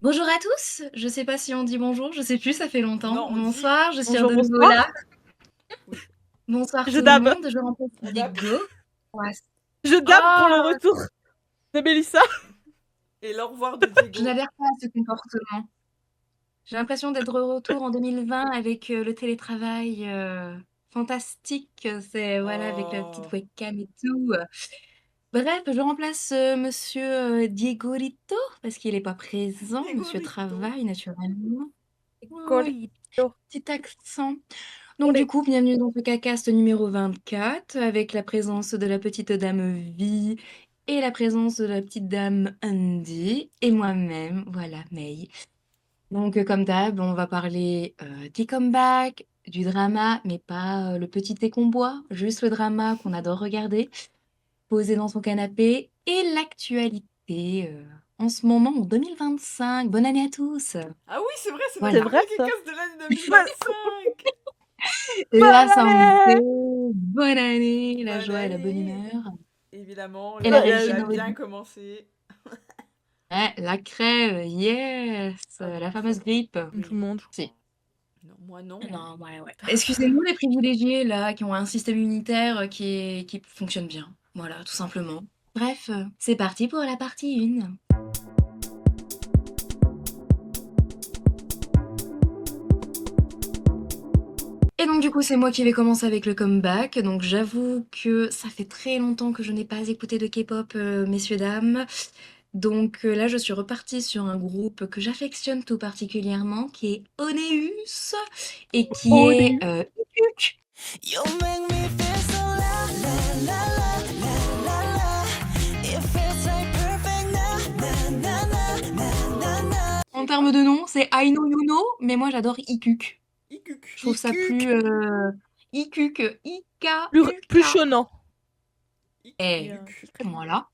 Bonjour à tous, je sais pas si on dit bonjour, je sais plus, ça fait longtemps. Non, on dit Bonsoir, je suis Bonjour, de nouveau là. bonsoir. oui. Bonsoir Je tout le dab. monde, je remplace Dab. Diego. Ouais. Je dab pour le Oh, retour de Mélissa. Et l'au revoir de je Diego. n'adhère pas à ce comportement. J'ai l'impression d'être de retour en 2020 avec le télétravail fantastique. C'est voilà avec la petite Oh. webcam et tout. Bref, je remplace monsieur Diego Rito parce qu'il n'est pas présent. Monsieur Diegorito. travaille naturellement. Oui, Corito. petit accent. Donc du coup, bienvenue dans ce CACAST numéro 24, avec la présence de la petite dame Vi et la présence de la petite dame Andy et moi-même, voilà, May. Donc comme d'hab, on va parler des comebacks, du drama, mais pas le petit thé qu'on boit, juste le drama qu'on adore regarder, posé dans son canapé, et l'actualité en ce moment, en 2025. Bonne année à tous! Ah oui, c'est vrai, c'est notre C'est Voilà. vrai premier ça. casse de l'année 2025. La Bonne santé, année. bonne année, la Bonne joie et la bonne année. humeur. Évidemment, Et la l'année réussite a dans votre bien vie. commencé. Ouais, la crève, yes, Ah la non, ça fameuse va. grippe. Tout Oui. le monde. Si. Non, moi non. Hein. Non, ouais. Excusez-nous les privilégiés là, qui ont un système immunitaire qui fonctionne bien. Voilà, tout simplement. Bref, c'est parti pour la partie 1. Et donc du coup, c'est moi qui vais commencer avec le comeback. Donc j'avoue que ça fait très longtemps que je n'ai pas écouté de K-pop, messieurs, dames. Donc là, je suis repartie sur un groupe que j'affectionne tout particulièrement, qui est Oneus, et qui Oh, est oui. Ikuk. You make me feel so la la la la la la la. It feels like perfect na na na na na na. En C'est quoi? termes de nom, c'est I know you know, mais moi j'adore Ikuk. Ikuk. Je trouve ça plus Ikuk, Plus I-K-U-K. chonnant. Eh, Ikuk. C'est très bien. voilà.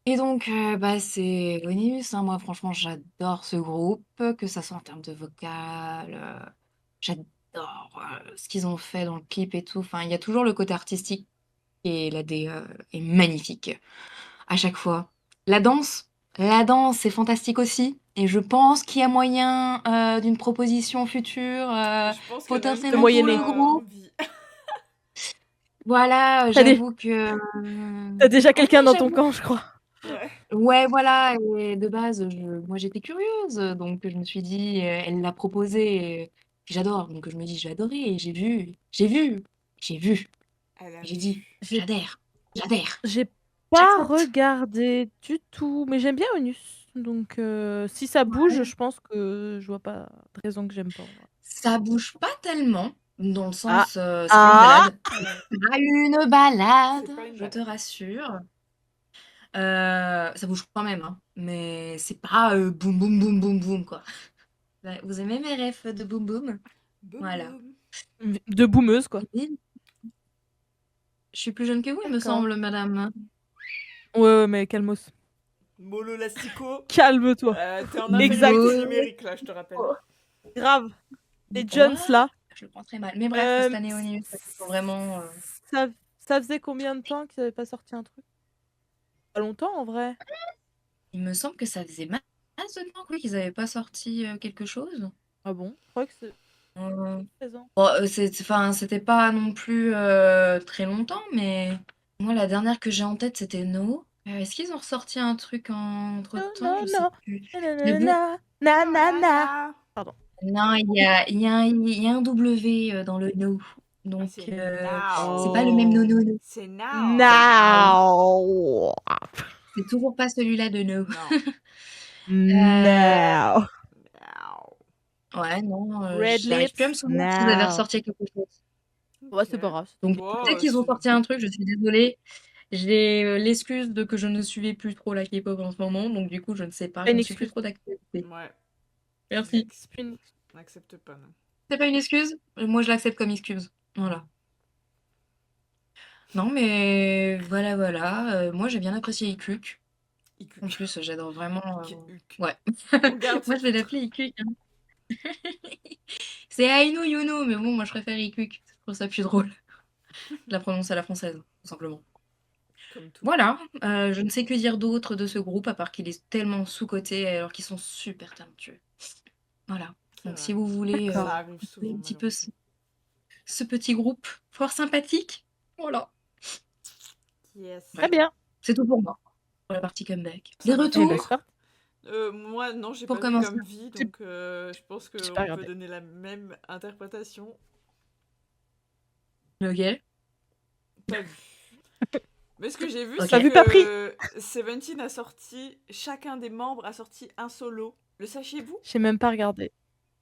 Et donc, bah, c'est Oneus, hein. Moi, franchement, j'adore ce groupe, que ça soit en termes de vocal, j'adore ce qu'ils ont fait dans le clip et tout. Enfin, il y a toujours le côté artistique et la DA est magnifique à chaque fois. La danse, c'est fantastique aussi. Et je pense qu'il y a moyen d'une proposition future Je pense qu'il y en a une qui De a potentiellement pour le moyenner. déjà groupe. envie. Voilà, T'as dé- j'avoue que T'as déjà en vrai, quelqu'un dans ton j'avoue. camp, je crois. Ouais. Ouais, voilà. Et de base, moi, j'étais curieuse, donc je me suis dit, elle l'a proposé. J'adore, donc je me dis, je vais adorer. Et j'ai vu. Elle a J'ai dit, vu. J'ai j'adhère, j'ai pas j'accepte. regardé du tout, mais j'aime bien Onus. Donc si ça bouge, je pense que je vois pas de raison que j'aime pas, en vrai. Ça bouge pas tellement, dans le Ah. sens, c'est pas une Ah. balade. C'est pas une balade, C'est pas une je te balade. rassure. Ça bouge quand même, hein, mais c'est pas boum boum boum boum boum quoi. Ouais, vous aimez mes refs de boum boum? Boum Voilà. boum. De boumeuse, quoi. Et je suis plus jeune que vous, il me D'accord. semble, madame. Ouais, mais calmos. Molo Lastico. Calme-toi. T'es en Exact. infériorité numérique là, je te rappelle. Grave. Les Jones, What? là. Je le prends très mal. Mais bref, cette Euh, année au Nus, il faut vraiment. ça, ça faisait combien de temps qu'ils n'avaient pas sorti un truc? Pas longtemps, en vrai. Il me semble que ça faisait masse de temps qu'ils n'avaient pas sorti quelque chose. Ah bon? Je crois que c'est Euh, présent. Bon, enfin, c'était pas non plus très longtemps, mais moi, la dernière que j'ai en tête, c'était No. Est-ce qu'ils ont ressorti un truc Non, entre-temps? non, Je sais non. plus. Na, na, Mais na, bon, na, na, Non, na, na, na. na. Pardon. non, il y a un W dans le No. Ah, Donc, c'est c'est pas le même now. No, no, Oh. no. C'est now. Now. C'est toujours pas celui-là de No. Non. Euh, Now. Now. ouais, non, Red j'arrive plus à me lips. souvenir s'ils avaient Now. ressorti quelque chose. Ouais, Ok. c'est pas grave. Donc, Bon, dès qu'ils ont c'est... sorti un truc, je suis désolée. J'ai l'excuse de que je ne suivais plus trop la K-pop en ce moment, donc du coup, je ne sais pas, Pas je une ne suis plus excuse. trop d'actualité. Ouais. Merci. C'est plus une excuse. On n'accepte pas, non. C'est pas une excuse? Moi, je l'accepte comme excuse. Voilà. Non, mais voilà. Moi, j'ai bien apprécié Ikuk. En Ikuk. plus, j'adore vraiment. Ikuk. Ouais. On garde ce Moi, je vais titre. l'appeler Ikuk, hein. C'est Ainu Yuno, mais bon, moi, je préfère Ikuk. Je trouve ça plus drôle. Je la prononce à la française, tout simplement. Comme tout. Voilà, je ne sais que dire d'autre de ce groupe à part qu'il est tellement sous-coté alors qu'ils sont super talentueux. Voilà, C'est donc vrai. si vous voulez, Ça D'accord. arrive écouter souvent, un petit peu malheureusement. ce petit groupe fort sympathique, voilà. Yes. Très bien. C'est tout pour moi, pour la partie comeback. Ça Des va, Eh ben, retours c'est parti. Moi, non, j'ai pour pas vu commencer? comme vie, J'ai donc je pense j'ai pas qu'on peut regardé. donner la même interprétation. OK. Pas vu. Mais ce que j'ai vu, Ok. c'est T'as vu pas pris? que Seventeen a sorti, chacun des membres a sorti un solo. Le sachiez-vous? J'ai même pas regardé.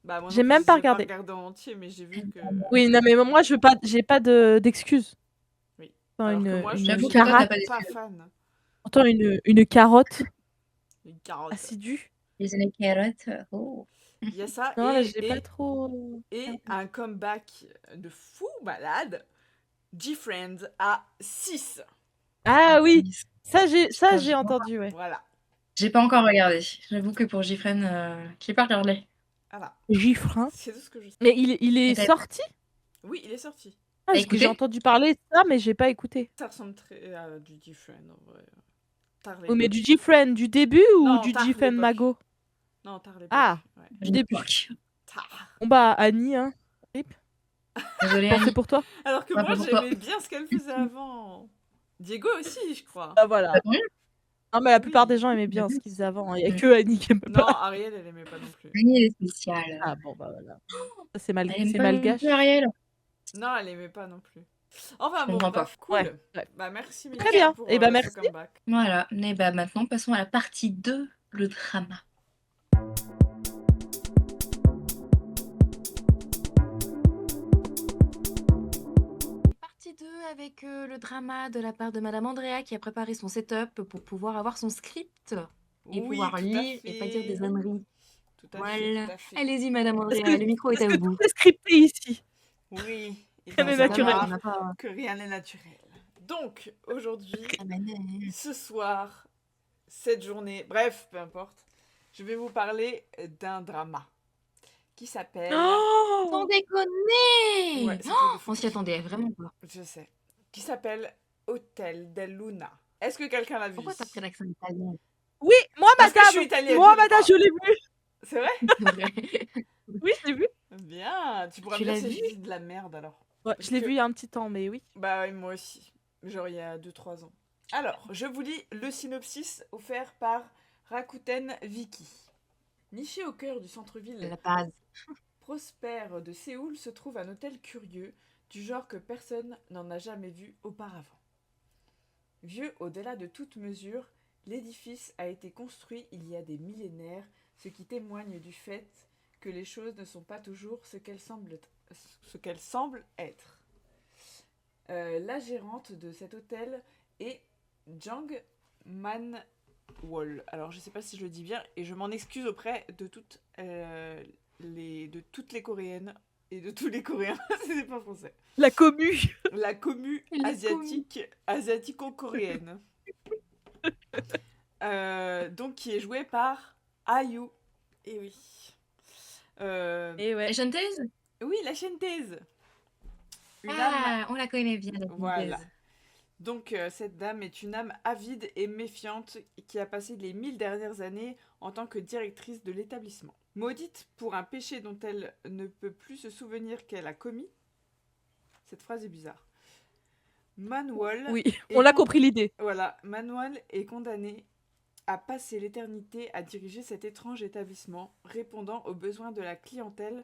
Bah moi non J'ai plus, même pas j'ai pas regardé. regardé en entier, mais j'ai vu que... Oui, non, mais moi, je veux pas, j'ai pas d'excuses. Oui. Pourtant, Alors que moi, je J'avoue suis que toi, t'as carotte, pas pas d'excuses. fan. pourtant une carotte Une carotte. assidue. Les années carottes, oh. Il y a ça Non, là, et, j'ai pas trop. et un comeback de fou malade. G-Friends à 6. Ah oui, ça Putain, j'ai entendu, ouais. Voilà. J'ai pas encore regardé. J'avoue que pour Gifren, j'ai pas regardé. Voilà. Gifrin. C'est tout ce que je sais. Mais il est Et t'as- sorti? Oui, il est sorti. Ah, parce que écouté j'ai entendu parler de ça, mais j'ai pas écouté. Ça ressemble très à du G-Friend en vrai. Tard Oui, mais l'époque. du Gfriend du début ou Non, du tard Gfriend l'époque. Mago? Non, tard l'époque. Ah, Ouais. du début. Tard. Bon bah, Annie, hein. Rip. Désolée, Pensez Annie. pour toi. Alors que Pas moi, pour toi. j'aimais bien ce qu'elle faisait avant. Diego aussi, je crois. Bah voilà. Bah, tant mieux. Non, mais la plupart Oui. des gens aimaient bien ce qu'ils faisaient avant. Il y a que Annie qui aime Non, pas. Ariel, elle aimait pas non plus. Annie, elle est spéciale. Ah bon, bah voilà. Ça, c'est Elle aime c'est pas non malgache. plus Ariel. Non, elle aimait pas non plus. Enfin Je bon, comprends bref, pas. cool. Ouais, ouais. Bah merci Très Mélissa bien. pour Eh ben, ce merci. comeback. Voilà. Et bah maintenant, passons à la partie 2, le drama. Partie 2 avec le drama de la part de Madame Andrea qui a préparé son setup pour pouvoir avoir son script et Oui, pouvoir tout à lire et pas dire fait. des âneries. Tout à fait, Voilà. tout à fait. Allez-y, Madame Parce Andrea, que, le micro est à tout vous. est scripté ici. Oui, et Rien bien n'est naturel. savoir On n'a pas... que rien n'est naturel. Donc, aujourd'hui, Ah, bah, non. ce soir, cette journée, bref, peu importe, je vais vous parler d'un drama qui s'appelle... Sans Oh déconner Ouais, c'est un truc de fou. On s'y attendait vraiment pas. Je sais. Qui s'appelle Hotel del Luna. Est-ce que quelqu'un l'a vu Pourquoi t'as ici pris l'accent italien? oui, moi, Parce que madame. je suis italienne, Moi, je madame, crois. je l'ai vu. C'est vrai? Oui, je l'ai vu. Bien, tu pourras Tu me dire l'as si je vu? dis de la merde alors. Ouais, Parce je l'ai que- vu il y a un petit temps, mais oui. Bah oui, moi aussi. Genre il y a 2-3 ans. Alors, je vous lis le synopsis offert par Rakuten Viki. Niché au cœur du centre-ville La base. prospère de Séoul se trouve un hôtel curieux, du genre que personne n'en a jamais vu auparavant. Vieux au-delà de toute mesure, l'édifice a été construit il y a des millénaires, ce qui témoigne du fait que les choses ne sont pas toujours ce qu'elles semblent être. La gérante de cet hôtel est Jang Man-wol. Alors je sais pas si je le dis bien et je m'en excuse auprès de toutes les coréennes et de tous les coréens, c'est pas français. La commu. La commu La asiatico-coréenne. Donc qui est jouée par IU. Et oui. Et ouais. La chanteuse? Oui, la chanteuse. Une âme. Ah, on la connaît bien, la Voilà. chanteuse. Donc cette dame est une âme avide et méfiante qui a passé les 1000 dernières années en tant que directrice de l'établissement. Maudite pour un péché dont elle ne peut plus se souvenir qu'elle a commis. Cette phrase est bizarre. Manuel Oui, est on a compris l'idée. Voilà, Manuel est condamné à passer l'éternité à diriger cet étrange établissement, répondant aux besoins de la clientèle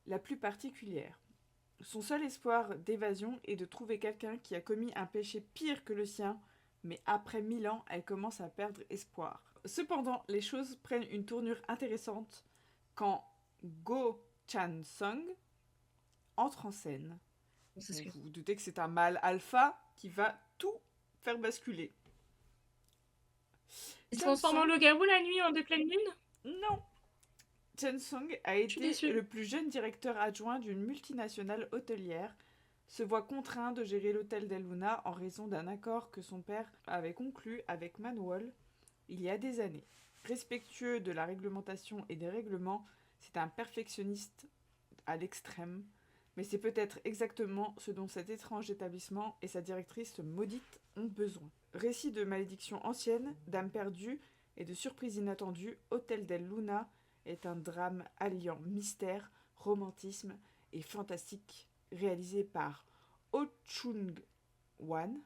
la plus particulière. Son seul espoir d'évasion est de trouver quelqu'un qui a commis un péché pire que le sien, mais après 1000 ans, elle commence à perdre espoir. Cependant, les choses prennent une tournure intéressante quand Go Chan-sung entre en scène. Donc, vous vous doutez que c'est un mâle alpha qui va tout faire basculer. Il se transforme en loup-garou la nuit en de pleine lune? Non. Chen Sung a suis été déçue. le plus jeune directeur adjoint d'une multinationale hôtelière, se voit contraint de gérer l'hôtel del Luna en raison d'un accord que son père avait conclu avec Manuel il y a des années. Respectueux de la réglementation et des règlements, c'est un perfectionniste à l'extrême, mais c'est peut-être exactement ce dont cet étrange établissement et sa directrice maudite ont besoin. Récit de malédiction ancienne, d'âme perdue et de surprise inattendue, Hôtel del Luna est un drame alliant mystère, romantisme et fantastique, réalisé par Oh Chung-wan,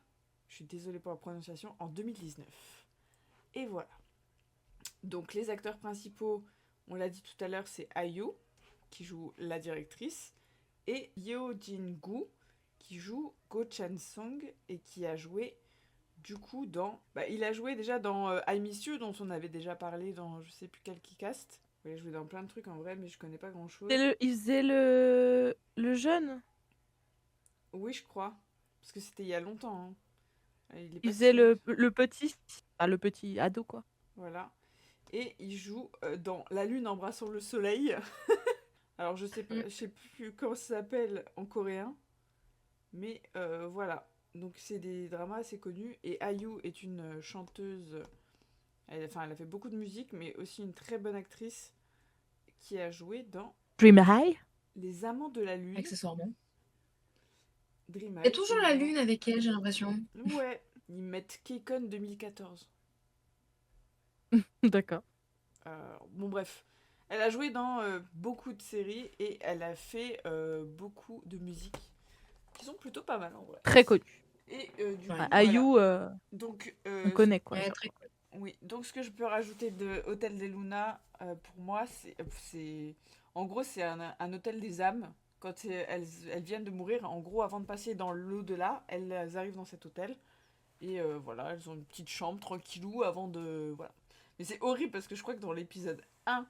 je suis désolée pour la prononciation, en 2019. Et voilà. Donc les acteurs principaux, on l'a dit tout à l'heure, c'est IU, qui joue la directrice, et Yeo Jin-gu, qui joue Go Chan-sung, et qui a joué, du coup, dans... il a joué déjà dans I Miss You, dont on avait déjà parlé dans je sais plus quel Keycast. Il a joué dans plein de trucs en vrai, mais je connais pas grand-chose. Il faisait le jeune. Oui, je crois. Parce que c'était il y a longtemps. Hein. Il faisait le petit. Enfin, le petit ado, quoi. Voilà. Et il joue dans La Lune embrassant le soleil. Alors, je sais plus comment ça s'appelle en coréen. Mais voilà. Donc, c'est des dramas assez connus. Et IU est une chanteuse. Elle a fait beaucoup de musique, mais aussi une très bonne actrice qui a joué dans Dream High. Les Amants de la Lune. Accessoirement. Dream Et High, toujours la lune avec elle, j'ai l'impression. Ouais. Ils mettent Keikon 2014. D'accord. Bon, bref. Elle a joué dans beaucoup de séries et elle a fait beaucoup de musiques qui sont plutôt pas mal en vrai. Très connu. Et du coup, IU, voilà. Donc, on connaît, quoi. Ouais, très cool. oui, donc ce que je peux rajouter de Hôtel des Luna, pour moi, c'est... En gros, c'est un hôtel des âmes. Quand elles viennent de mourir, en gros, avant de passer dans l'au-delà, elles arrivent dans cet hôtel. Et voilà, elles ont une petite chambre tranquillou avant de... Voilà. Mais c'est horrible parce que je crois que dans l'épisode 1,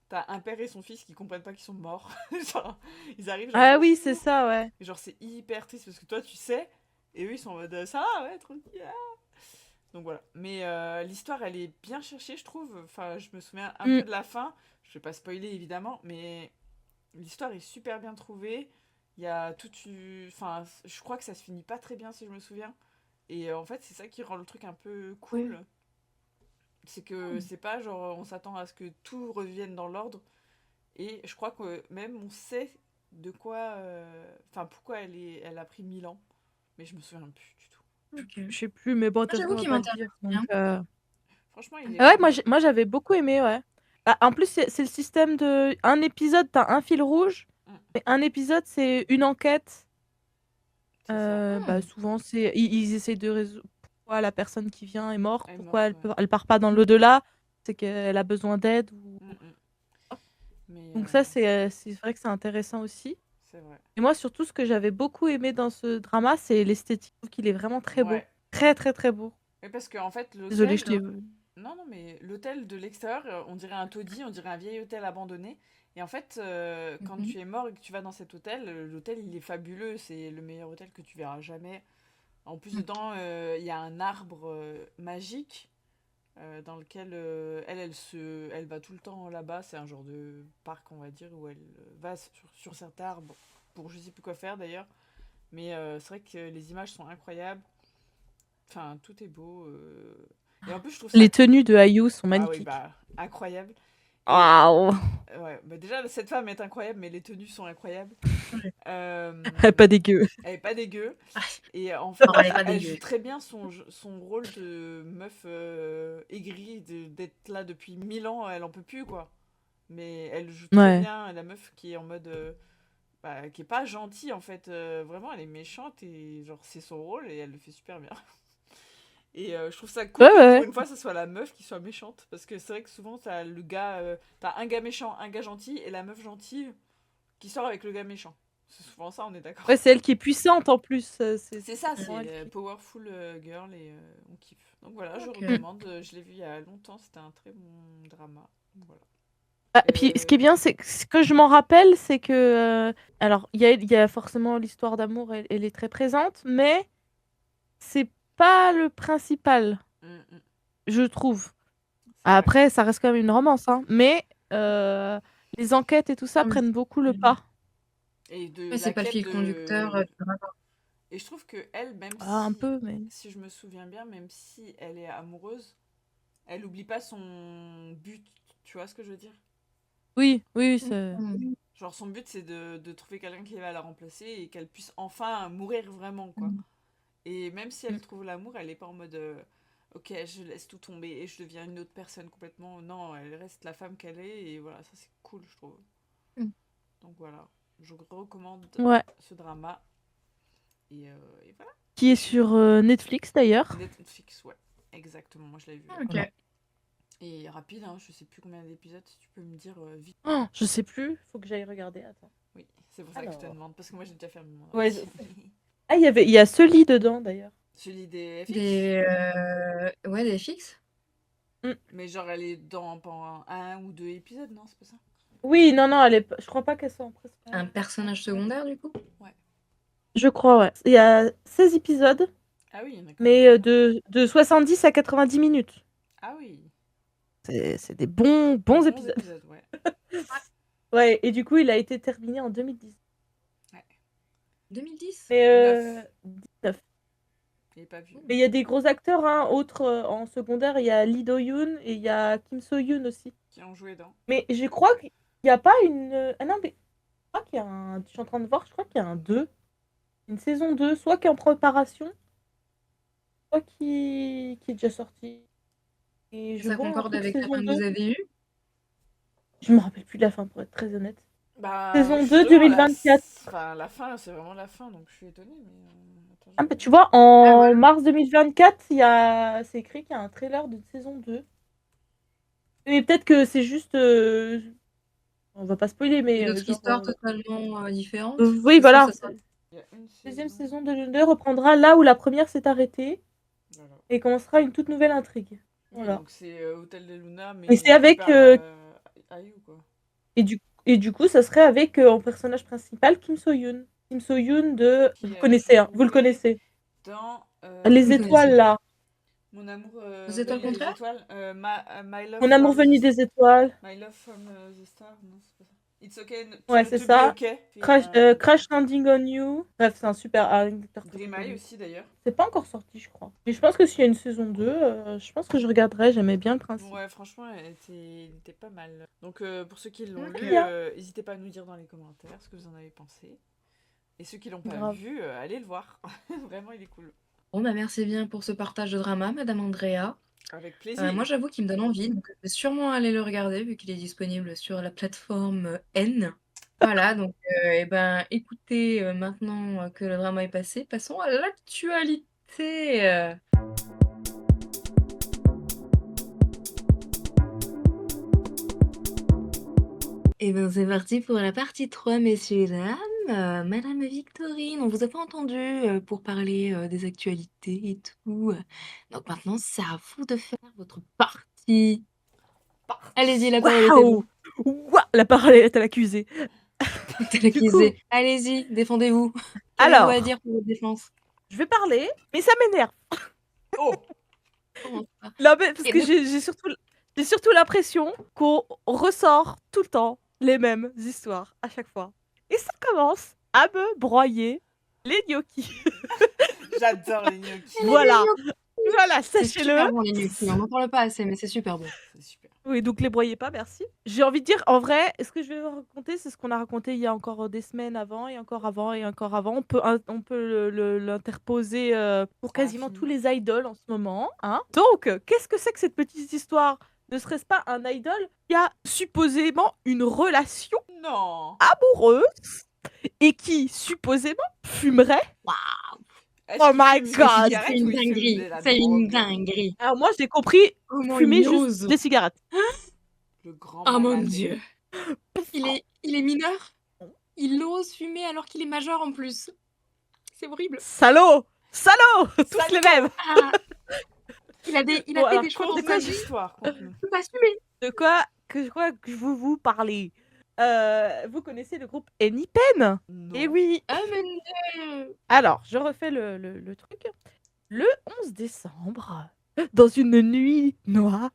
t'as un père et son fils qui comprennent pas qu'ils sont morts. Genre, ils arrivent... Genre, ah oui, c'est ça, ouais. Et genre, c'est hyper triste parce que toi, tu sais, et eux, ils sont en mode ça va, ouais, tranquille. Donc voilà. Mais l'histoire, elle est bien cherchée, je trouve. Enfin, je me souviens un peu de la fin. Je vais pas spoiler, évidemment, mais l'histoire est super bien trouvée. Il y a toute... Enfin, je crois que ça se finit pas très bien, si je me souviens. Et en fait, c'est ça qui rend le truc un peu cool. Oui. C'est que c'est pas genre on s'attend à ce que tout revienne dans l'ordre. Et je crois que même on sait de quoi... Enfin, pourquoi elle a pris 1000 ans. Mais je me souviens plus du tout. Okay. Je sais plus, mais bon, j'avoue qu'il m'intéresse bien. Franchement, il est... Ouais, moi j'avais beaucoup aimé, ouais. En plus, c'est le système de... Un épisode, t'as un fil rouge. Et un épisode, c'est une enquête. Souvent, c'est ils essayent de résoudre pourquoi la personne qui vient est morte, pourquoi elle part pas dans l'au-delà, c'est qu'elle a besoin d'aide. Donc ça, c'est vrai que c'est intéressant aussi. C'est vrai. Et moi, surtout, ce que j'avais beaucoup aimé dans ce drama, c'est l'esthétique. Je trouve qu'il est vraiment très beau. Très, très, très beau. Mais parce qu'en fait, l'hôtel... Désolée, je t'ai... Non, mais l'hôtel de l'extérieur, on dirait un taudis, on dirait un vieil hôtel abandonné. Et en fait, quand tu es mort et que tu vas dans cet hôtel, l'hôtel, il est fabuleux. C'est le meilleur hôtel que tu verras jamais. En plus, dedans, il y a un arbre magique dans lequel elle va tout le temps là-bas. C'est un genre de parc, on va dire, où elle va sur cet arbre pour je sais plus quoi faire d'ailleurs. Mais c'est vrai que les images sont incroyables. Enfin, tout est beau. Et en plus, je trouve ça... Les tenues de IU sont magnifiques. Ah oui, incroyable. Waouh. Ouais, déjà, cette femme est incroyable, mais les tenues sont incroyables. Elle est pas dégueu. Elle est pas dégueu. Et en fait, elle joue très bien son rôle de meuf aigrie, d'être là depuis 1000 ans, elle en peut plus, quoi. Mais elle joue très bien la meuf qui est en mode... qui est pas gentille, en fait. Vraiment, elle est méchante, et genre, c'est son rôle, et elle le fait super bien. Et je trouve ça cool que pour une fois, ce soit la meuf qui soit méchante. Parce que c'est vrai que souvent, t'as le gars... t'as un gars méchant, un gars gentil, et la meuf gentille qui sort avec le gars méchant. C'est souvent ça, on est d'accord. Ouais, c'est elle qui est puissante, en plus. C'est ça, c'est Powerful Girl, et on kiffe. Donc voilà, je recommande. Je l'ai vu il y a longtemps, c'était un très bon drama. Voilà. Et puis, ce qui est bien, c'est que ce que je m'en rappelle, c'est que... alors, il y a forcément l'histoire d'amour, elle est très présente, mais c'est pas le principal, je trouve. Après, ça reste quand même une romance, hein, mais les enquêtes et tout ça prennent beaucoup le pas. Et c'est pas le fil conducteur. Et je trouve que elle, même un peu, mais... si je me souviens bien, même si elle est amoureuse, elle oublie pas son but. Tu vois ce que je veux dire? Oui, c'est... Genre, son but, c'est de trouver quelqu'un qui va la remplacer et qu'elle puisse enfin mourir vraiment, quoi. Et même si elle trouve l'amour, elle est pas en mode ok, je laisse tout tomber et je deviens une autre personne complètement. Non, elle reste la femme qu'elle est et voilà, ça c'est cool, je trouve. Mm. Donc voilà, je recommande Ouais. ce drama. Et voilà. Qui est sur Netflix d'ailleurs. Netflix, ouais, exactement, moi je l'ai vu. Ok. Voilà. Et rapide, hein, je sais plus combien d'épisodes, si tu peux me dire vite. Oh, je sais plus, faut que j'aille regarder. Attends. Oui, c'est pour ça que je te Alors. demande, parce que moi j'ai déjà fermé mon Ouais, ordi. Ah, il y a ce lit dedans d'ailleurs. Celui des FX. Ouais, des fixes. Mais genre elle est dans pendant un ou deux épisodes, non, c'est pas ça? Oui, non, je crois pas qu'elle soit en principal. Un personnage secondaire, du coup. Je crois, ouais. Il y a 16 épisodes, Ah oui, il y en a quand mais même. de 70 à 90 minutes. Ah oui. C'est des bons épisodes. Ouais. Ouais, et du coup, il a été terminé en 2010. 2010. Mais 19. Il est pas vu. Mais il y a des gros acteurs, hein, autres en secondaire. Il y a Lee Do-yoon et il y a Kim So-yoon aussi. Qui ont joué dans. Mais je crois qu'il n'y a pas une... Ah non, mais je crois qu'il y a un... Je suis en train de voir, je crois qu'il y a un 2. Une saison 2, soit qui est en préparation, soit qui est déjà sorti. Et je Ça vois un concorde truc avec la saison fin que 2. vous avez eue. Je me rappelle plus de la fin, pour être très honnête. Bah, Saison moi, 2, justement, 2024. Enfin, la fin, c'est vraiment la fin, donc je suis étonnée. Mais attends, Ah, je bah, vais tu voir. vois, en Ah, voilà. mars 2024, c'est écrit qu'il y a un trailer de saison 2. Mais peut-être que c'est juste... On va pas spoiler, mais... Une autre genre, histoire totalement différente. oui, C'est voilà. ça, ça sera- Il y a une Deuxième saison. saison de Lune 2 reprendra là où la première s'est arrêtée Voilà. et commencera une toute nouvelle intrigue. Oui, Voilà. donc c'est Hôtel de Luna, mais Et c'est avec, par Ayu, quoi. Et du coup, ça serait avec en personnage principal Kim So-yoon. Kim So-yoon de... Qui Vous a connaissez, hein, vous le joué connaissez. Dans Les Oui, étoiles, là. Mon amour Aux étoiles venu des contraires. étoiles. My Love Mon amour from venu the... des étoiles. My Love from the Star. Non, c'est pas ça. It's okay Ouais, to c'est be ça. okay. Crash Landing on You. Bref, c'est un super acteur. Grimaille aussi, d'ailleurs. C'est pas encore sorti, je crois. Mais je pense que s'il y a une saison 2, je pense que je regarderai. J'aimais bien le principe. Ouais, franchement, elle était pas mal. Donc, pour ceux qui l'ont Ok. lu, n'hésitez pas à nous dire dans les commentaires ce que vous en avez pensé. Et ceux qui l'ont pas Grave. vu, allez le voir. Vraiment, il est cool. Bon, bah merci bien pour ce partage de drama, Madame Andrea. Avec plaisir. Moi, j'avoue qu'il me donne envie, donc je vais sûrement aller le regarder vu qu'il est disponible sur la plateforme N. Voilà, donc eh ben, écoutez, maintenant que le drama est passé, passons à l'actualité. Et ben, c'est parti pour la partie 3, messieurs et dames. Madame Victorine, on vous a pas entendu pour parler des actualités et tout. Donc maintenant, c'est à vous de faire votre partie. Allez-y, la parole est à vous. Waouh! Ouah, la parole est à l'accusé. T'es l'accusé. Allez-y, défendez-vous. Qu'avez-vous Alors, à dire pour votre défense? je vais parler, mais ça m'énerve. Oh! Comment ça? Non, mais parce Et que de- j'ai surtout l'impression qu'on ressort tout le temps les mêmes histoires à chaque fois. Et ça commence à me broyer les gnocchis. J'adore les gnocchis. Voilà, voilà, C'est sachez-le. super bon les gnocchis, on n'en parle pas assez, mais c'est super bon. C'est super. Oui, donc les broyez pas, merci. J'ai envie de dire, en vrai, ce que je vais vous raconter, c'est ce qu'on a raconté il y a encore des semaines avant, et encore avant, et encore avant. On peut l'interposer pour quasiment Infini. tous les idoles en ce moment. Hein. Donc, qu'est-ce que c'est que cette petite histoire? Ne serait-ce pas un idol qui a supposément une relation Non! amoureuse et qui, supposément, fumerait? Est-ce Oh qu'il my fume des God. cigarettes C'est une ou il fume dinguerie. de la C'est une drogue? dinguerie. Alors moi, j'ai compris, Comment fumer il juste ose? des cigarettes. Le grand Oh mon malade. Dieu. Il est mineur. Il ose fumer alors qu'il est majeur en plus. C'est horrible. Salaud! Salaud! Tous Salaud. les mêmes! Ah. Il a fait Voilà. des choix dans Conte-nous sa vie. l'histoire, conte-nous. Il peut pas assumer. De quoi que je crois que je veux vous parler. Vous connaissez le groupe Anypen? Non. Eh oui. Ah mais non. Alors, je refais le truc. Le 11 décembre, dans une nuit noire...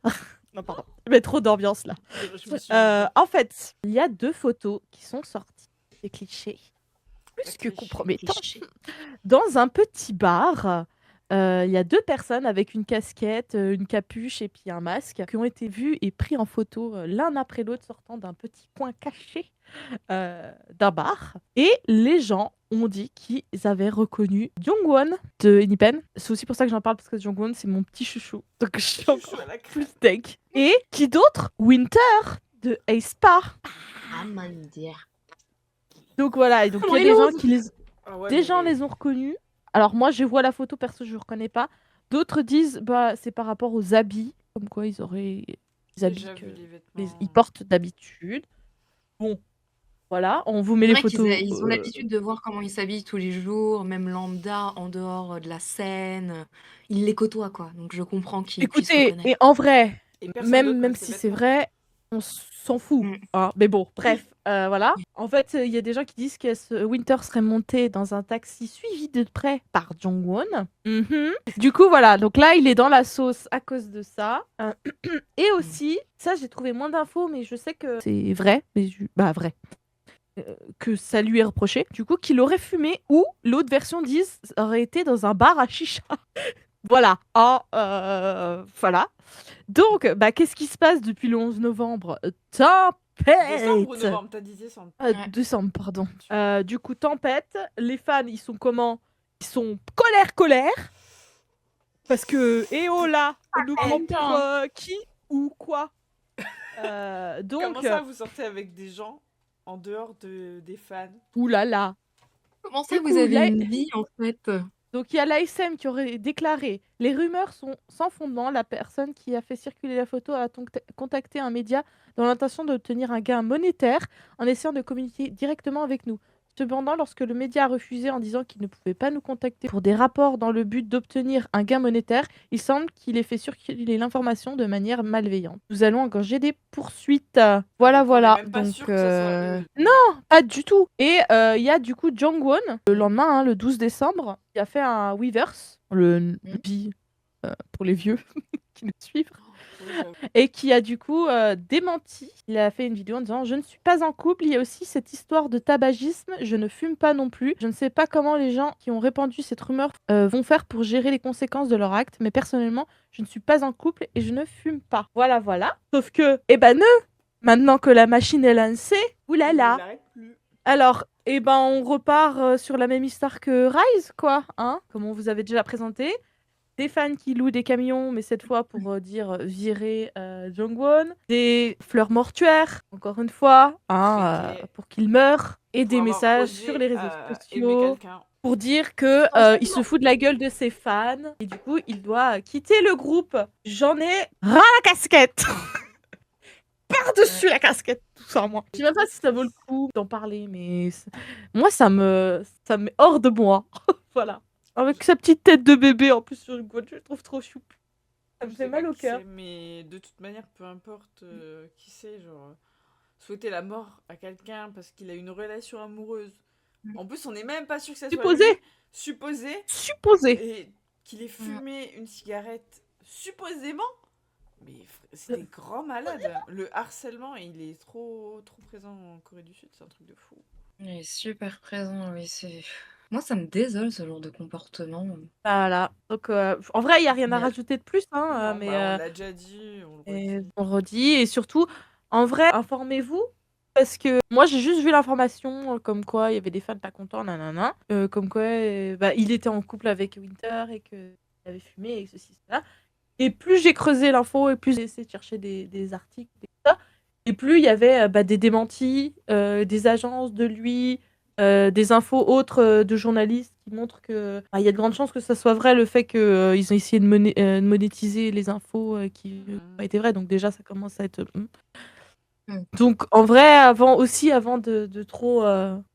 Non, pardon. Je mets trop d'ambiance là. Je me suis... En fait, il y a 2 photos qui sont sorties. Des clichés. Plus que cliché, compromettants. Cliché. Dans un petit bar il y a 2 personnes avec une casquette, une capuche et puis un masque qui ont été vues et pris en photo, l'un après l'autre sortant d'un petit coin caché, d'un bar et les gens ont dit qu'ils avaient reconnu Jongwon de Enipen. C'est aussi pour ça que j'en parle parce que Jongwon, c'est mon petit chouchou, donc je suis Chouchou encore à la crème. plus deg. Et qui d'autre? Winter de aespa. Ah mon Dieu. Donc voilà, et donc il y a Comment des il gens ose? qui les Ah ouais, des gens mais les ont reconnus. Alors moi, je vois la photo, perso, je ne reconnais pas. D'autres disent, bah, c'est par rapport aux habits, comme quoi ils auraient des habits déjà que vu les ils vêtements. portent d'habitude. Bon, voilà, on vous met C'est les vrai qu'ils photos. ils ont l'habitude de voir comment ils s'habillent tous les jours, même lambda, en dehors de la scène. Ils les côtoient, quoi. Donc je comprends qu'ils puissent Écoutez, et reconnaître. en vrai, Et personne d'autre même connaît ses si c'est vêtements. vrai, on s'en fout. Mm. Hein. Mais bon, bref, voilà. En fait, il y a des gens qui disent que Winter serait monté dans un taxi suivi de près par Jongwon. Mhm. Du coup, voilà. Donc là, il est dans la sauce à cause de ça. Et aussi, ça, j'ai trouvé moins d'infos, mais je sais que c'est vrai. Mais bah, vrai. Que ça lui est reproché. Du coup, qu'il aurait fumé ou l'autre version disent aurait été dans un bar à chicha. Voilà. Voilà. Donc, bah, qu'est-ce qui se passe depuis le 11 novembre? Décembre ou Tempête! novembre, t'as dit décembre. Ouais. Décembre, pardon. Du coup, tempête. Les fans, ils sont comment? Ils sont colère. Parce que, eh oh là, on nous prend pour qui ou quoi? Comment Donc, ça, vous sortez avec des gens en dehors des fans? oulala. Comment ça, Du vous coup, avez une vie, en fait? donc il y a l'ASM qui aurait déclaré: les rumeurs sont sans fondement. La personne qui a fait circuler la photo a donc contacté un média dans l'intention d'obtenir un gain monétaire en essayant de communiquer directement avec nous. Cependant, lorsque le média a refusé en disant qu'il ne pouvait pas nous contacter pour des rapports dans le but d'obtenir un gain monétaire, il semble qu'il ait fait circuler l'information de manière malveillante. Nous allons engorger des poursuites. Voilà, Donc, on est voilà. même pas Donc, sûr que ça soit eux. non, pas du tout. Et il y a du coup Jongwon, le lendemain, hein, le 12 décembre, qui a fait un Weverse, le bi pour les vieux qui nous suivent, Oui, j'avoue. et qui a du coup démenti. Il a fait une vidéo en disant: je ne suis pas en couple, il y a aussi cette histoire de tabagisme, je ne fume pas non plus. Je ne sais pas comment les gens qui ont répandu cette rumeur vont faire pour gérer les conséquences de leur acte, mais personnellement, je ne suis pas en couple et je ne fume pas. Voilà, voilà. Sauf que, eh ben, maintenant que la machine est lancée, Il oulala. l'arrête plus. Alors, eh ben, on repart sur la même histoire que Rise, quoi, hein, comme on vous avait déjà présenté. Des fans qui louent des camions, mais cette fois pour dire virer Jongwon. Des fleurs mortuaires, encore une fois, hein, Ok. pour qu'il meure. Et Pour des avoir messages osé, sur les réseaux aimer sociaux quelqu'un. pour dire que il se fout de la gueule de ses fans. Et du coup, il doit quitter le groupe. J'en ai ras la casquette. Par-dessus la casquette, tout ça, moi. Je sais même pas si ça vaut le coup d'en parler, mais moi, ça me met hors de moi. Voilà. Avec sa petite tête de bébé en plus sur une boîte, je le trouve trop choupi. Ça me Je fait sais mal pas au qui cœur. c'est, mais de toute manière, peu importe qui c'est, genre, souhaiter la mort à quelqu'un parce qu'il a une relation amoureuse. En plus, on n'est même pas sûr que ça soit lui. Supposé. Supposé. Supposé. Et qu'il ait fumé une cigarette, supposément. Mais c'est des grands malades. Le harcèlement, il est trop présent en Corée du Sud, c'est un truc de fou. Il est super présent, oui, c'est... Moi, ça me désole, ce genre de comportement. Voilà. Donc, en vrai, il n'y a rien à Mais- rajouter de plus, hein, Non, mais bah, on l'a déjà dit, on le redit. on redit. Et surtout, en vrai, informez-vous. Parce que moi, j'ai juste vu l'information comme quoi il y avait des fans pas contents, nanana. Comme quoi bah, il était en couple avec Winter et qu'il avait fumé et ceci, cela. Et plus j'ai creusé l'info et plus j'ai essayé de chercher des articles et tout ça, et plus il y avait bah, des démentis, des agences de lui, des infos autres de journalistes qui montrent que bah, il y a de grandes chances que ça soit vrai, le fait qu'ils ont essayé de monétiser les infos qui ont été vraies. Donc déjà, ça commence à être... Donc en vrai, avant de trop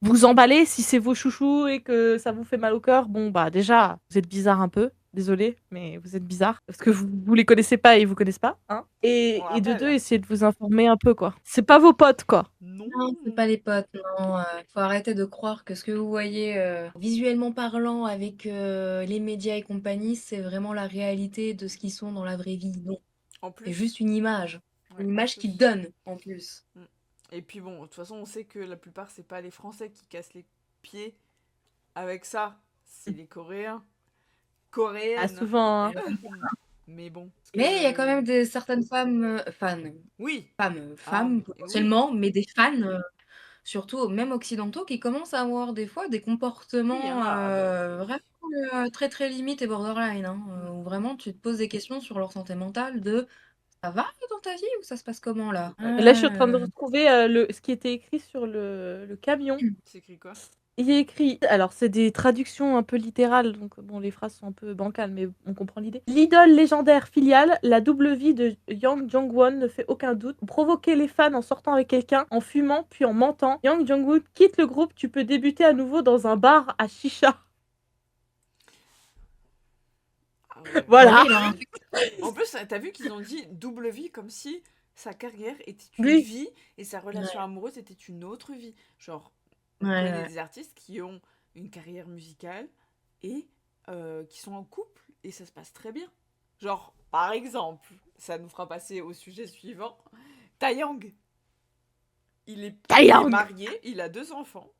vous emballer, si c'est vos chouchous et que ça vous fait mal au cœur, bon bah déjà, vous êtes bizarre un peu. Désolée, mais vous êtes bizarre parce que vous les connaissez pas et ils vous connaissent pas, hein. Et On de rappelle. deux, essayez de vous informer un peu, quoi. C'est pas vos potes, quoi. Non. Non, c'est pas les potes, non. Faut arrêter de croire que ce que vous voyez visuellement parlant avec les médias et compagnie, c'est vraiment la réalité de ce qu'ils sont dans la vraie vie. Non, En c'est plus. juste une image. Ouais, Une en image plus. qu'ils donnent, en plus. Et puis bon, de toute façon, on sait que la plupart, c'est pas les Français qui cassent les pieds avec ça, c'est les Coréens. coréenne. souvent, hein. Mais bon. Mais il y a quand même certaines femmes, Oui. femmes potentiellement, mais des fans, surtout même occidentaux, qui commencent à avoir des fois des Oui, il y en comportements a. vraiment très très limite et borderline, hein, où vraiment tu te poses des questions sur leur santé mentale de ça va dans ta vie ou ça se passe comment là? Là, je suis en train de retrouver ce qui était écrit sur le camion. C'est écrit quoi? Il est écrit, alors c'est des traductions un peu littérales, donc bon, les phrases sont un peu bancales, mais on comprend l'idée. L'idole légendaire filiale, la double vie de Yang Jong-won ne fait aucun doute. Provoquer les fans en sortant avec quelqu'un, en fumant, puis en mentant. Yang Jong-won quitte le groupe, tu peux débuter à nouveau dans un bar à chicha. Ah ouais. Voilà. En plus, t'as vu qu'ils ont dit double vie comme si sa carrière était une Oui. vie et sa relation amoureuse était une autre vie. Genre, on Ouais, connaît ouais. des artistes qui ont une carrière musicale et qui sont en couple et ça se passe très bien. Genre, par exemple, ça nous fera passer au sujet suivant. Taeyang. Il est marié, il a 2 enfants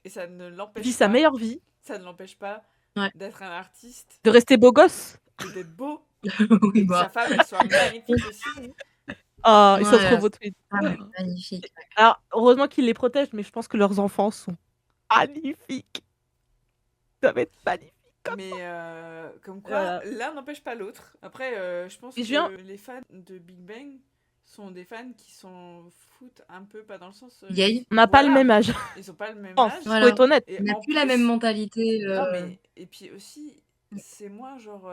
et ça ne l'empêche Vit pas. sa meilleure vie. Ça ne l'empêche pas Ouais. d'être un artiste, De rester beau gosse. et d'être beau. Oui, Et que sa bah. femme elle soit magnifique aussi. Oh, ils sont Ouais, trop beaux tous les deux. ah, mais magnifique. Alors, heureusement qu'ils les protègent, mais je pense que leurs enfants sont magnifiques. Ça va être magnifique. Mais comme quoi, l'un n'empêche pas l'autre. Après, je pense que les fans de Big Bang sont des fans qui s'en foutent un peu, pas dans le sens... Vieille. On n'a pas le même âge. Ils ont pas le même Oh, âge. Voilà. faut être honnête. Et On n'a en plus la même mentalité. Non, mais... Et puis aussi, c'est moins genre...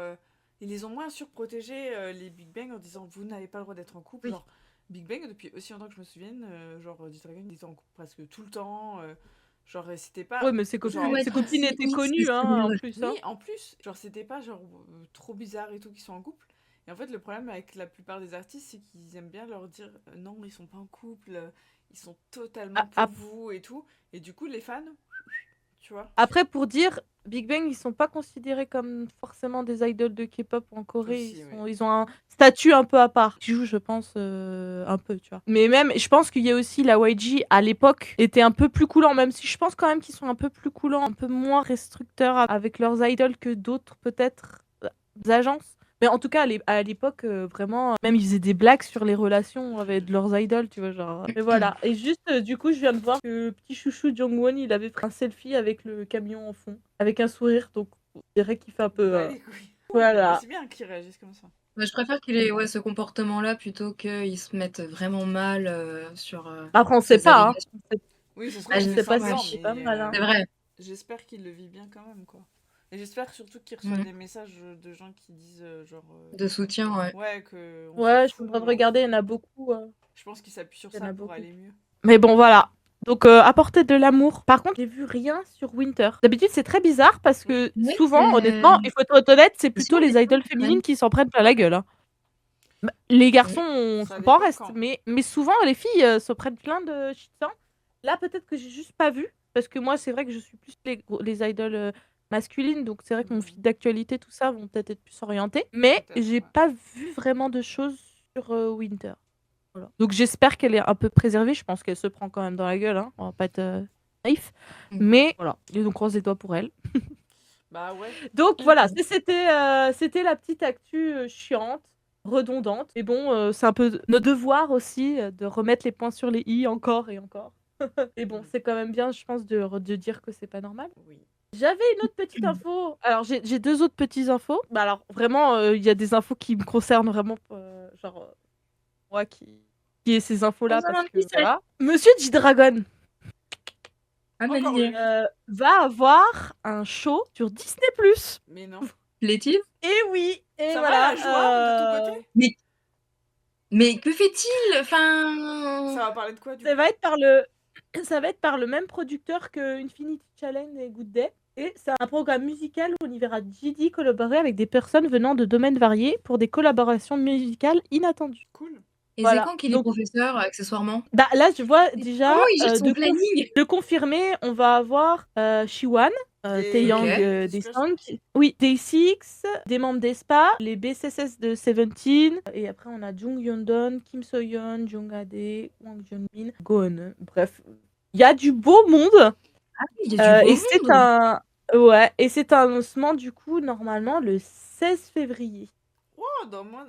ils les ont moins surprotégés, les Big Bang, en disant vous n'avez pas le droit d'être en couple. Oui. Genre, Big Bang, depuis aussi longtemps que je me souvienne, genre, D-Dragon, ils étaient en couple presque tout le temps. Genre, c'était pas... Oui, mais ses copines, genre- ses copines étaient Oui, connues, c'est hein, en vrai. plus. Hein. Oui, en plus, genre, c'était pas genre trop bizarre et tout qu'ils sont en couple. Et en fait, le problème avec la plupart des artistes, c'est qu'ils aiment bien leur dire non, ils sont pas en couple, ils sont totalement pour vous et tout. Et du coup, les fans, tu vois. Après, pour dire, Big Bang, ils sont pas considérés comme forcément des idoles de K-pop en Corée. Aussi, Ils ont un statut un peu à part. Qui joue, je pense, un peu, tu vois. Mais même, je pense qu'il y a aussi la YG à l'époque était un peu plus coulant, même si je pense quand même qu'ils sont un peu plus coulants, un peu moins restricteurs avec leurs idoles que d'autres peut-être agences. Mais en tout cas, à l'époque, vraiment, même ils faisaient des blagues sur les relations avec leurs idoles, tu vois, genre. Et voilà. Et juste, du coup, je viens de voir que le petit chouchou Jongwon, il avait pris un selfie avec le camion en fond, avec un sourire, donc on dirait qu'il fait un peu... Voilà. C'est bien qu'ils réagissent comme ça. Ouais, je préfère qu'il ait ce comportement-là plutôt qu'ils se mettent vraiment mal sur. Après, on sait ces pas, hein. allégations. Oui, ce Ah, je sais pas si si c'est pas mal, hein. C'est vrai. J'espère qu'il le vit bien quand même, quoi. Et j'espère surtout qu'il reçoit des messages de gens qui disent genre... De soutien, ouais. Ouais, que... Ouais, je suis en train de regarder, il y en a beaucoup. Je pense qu'il s'appuie sur Il y en ça a pour beaucoup. aller mieux. Mais bon, voilà. Donc, apporter de l'amour. Par contre, j'ai vu rien sur Winter. D'habitude, c'est très bizarre parce que Oui, souvent, c'est- honnêtement, il faut être honnête, c'est plutôt souvent, les les idoles femmes féminines qui s'en prennent plein la gueule. Hein. Bah, les garçons Ça sont pas en dépend reste, quand. mais souvent, les filles se prennent plein de shit. Là, peut-être que j'ai juste pas vu, parce que moi, c'est vrai que je suis plus les idoles masculines, donc c'est vrai que mon feed d'actualité, tout ça, vont peut-être être plus orientés. Mais Peut-être, j'ai ouais. pas vu vraiment de choses sur Winter. Voilà. Donc j'espère qu'elle est un peu préservée. Je pense qu'elle se prend quand même dans la gueule. Hein. On va pas être naïf. Mais voilà. Et donc croise les doigts pour elle. Bah ouais. Donc voilà, c'était la petite actu chiante, redondante. Et bon, c'est un peu notre devoir aussi de remettre les points sur les i encore et encore. Et bon, c'est quand même bien, je pense, de dire que c'est pas normal. Oui. J'avais une autre petite info. Alors, j'ai deux autres petites infos. Bah alors, vraiment, il y a des infos qui me concernent vraiment, genre, moi qui ai ces infos-là, parce que, voilà. Monsieur G-Dragon va avoir un show sur Disney+. Mais non. Plaît-il? Et oui, et Ça voilà. va, la joie de ton côté? Mais que fait-il? Enfin. Ça va parler de quoi, du coup? Ça va être par le même producteur que Infinity Challenge et Good Day. Et c'est un programme musical où on y verra JD collaborer avec des personnes venant de domaines variés pour des collaborations musicales inattendues. Cool. Et Voilà. c'est quand qu'il est professeur, accessoirement? Bah, là, je vois déjà Oh, il gère son planning. de confirmer, on va avoir Shiwan, Taeyang Desang, oui, Day6, des membres d'Aespa, les BSS de Seventeen, et après on a Jung Yeondon, Kim Soyeon, Jung Ade, Wang Junmin, Goon. Bref, il y a du beau monde. Ah oui, il y a du beau et monde. c'est un Ouais, et c'est un lancement du coup normalement le 16 février. Oh, dans moins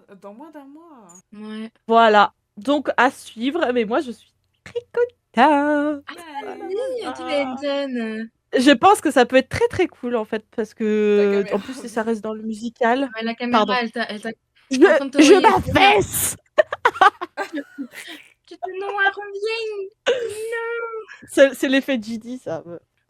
d'un mois. Ouais. Voilà, donc à suivre, mais moi je suis très contente. Ah Yeah. oui, tu m'étonnes. Je pense que ça peut être très très cool en fait, parce Ta que caméra en plus ça vient. reste dans le musical. Ouais, la Pardon. caméra, elle t'a Je, t'es en train de te je voyer, c'est bien. m'affaisse. Tu te noies combien? C'est l'effet Gidi, ça.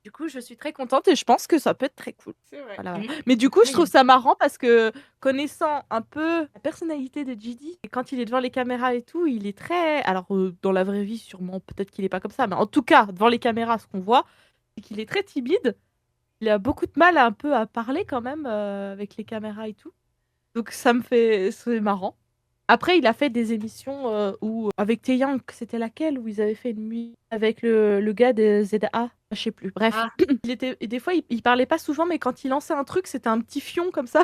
Du coup, je suis très contente et je pense que ça peut être très cool. C'est vrai. Voilà. Mmh. Mais du coup, je trouve Oui. ça marrant parce que connaissant un peu la personnalité de Gidi, et quand il est devant les caméras et tout, il est très. Alors, dans la vraie vie, sûrement, peut-être qu'il est pas comme ça, mais en tout cas, devant les caméras, ce qu'on voit, c'est qu'il est très timide. Il a beaucoup de mal un peu à parler quand même avec les caméras et tout. Donc, ça me fait. C'est marrant. Après, il a fait des émissions où, avec Taeyang, c'était laquelle? Où ils avaient fait une nuit avec le gars de ZA. Je sais plus. Bref. Ah. Et des fois, il parlait pas souvent, mais quand il lançait un truc, c'était un petit fion comme ça.